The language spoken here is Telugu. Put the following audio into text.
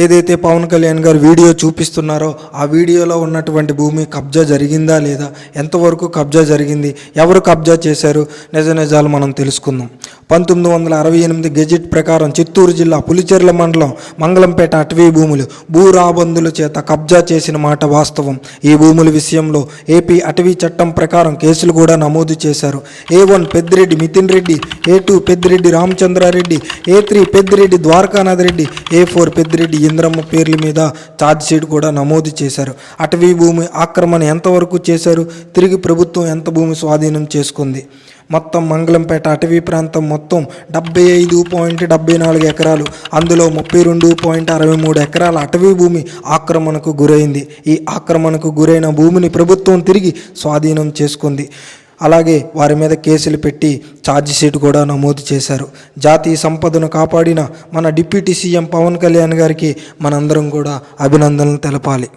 ఏదైతే పవన్ కళ్యాణ్ గారు వీడియో చూపిస్తున్నారో ఆ వీడియోలో ఉన్నటువంటి భూమి కబ్జా జరిగిందా లేదా, ఎంతవరకు కబ్జా జరిగింది, ఎవరు కబ్జా చేశారు, నిజాలు మనం తెలుసుకుందాం. 1968 గెజిట్ ప్రకారం చిత్తూరు జిల్లా పులిచెర్ల మండలం మంగళంపేట అటవీ భూములు భూరాబందుల చేత కబ్జా చేసిన మాట వాస్తవం. ఈ భూముల విషయంలో ఏపీ అటవీ చట్టం ప్రకారం కేసులు కూడా నమోదు చేశారు. A1 Peddireddy మితిన్ Reddy, A2 Peddireddy Ramachandra Reddy, A3 Peddireddy Dwarakanath Reddy, A4 Peddireddy Indiramma పేర్ల మీద ఛార్జ్షీట్ కూడా నమోదు చేశారు. అటవీ భూమి ఆక్రమణ ఎంతవరకు చేశారు, తిరిగి ప్రభుత్వం ఎంత భూమి స్వాధీనం చేసుకుంది, మొత్తం మంగళంపేట అటవీ ప్రాంతం మొత్తం 75.74 ఎకరాలు, అందులో 32.63 ఎకరాల అటవీ భూమి ఆక్రమణకు గురైంది. ఈ ఆక్రమణకు గురైన భూమిని ప్రభుత్వం తిరిగి స్వాధీనం చేసుకుంది. అలాగే వారి మీద కేసులు పెట్టి ఛార్జ్షీట్ కూడా నమోదు చేశారు. జాతీయ సంపదను కాపాడిన మన డిప్యూటీ సీఎం పవన్ కళ్యాణ్ గారికి మనందరం కూడా అభినందనలు తెలపాలి.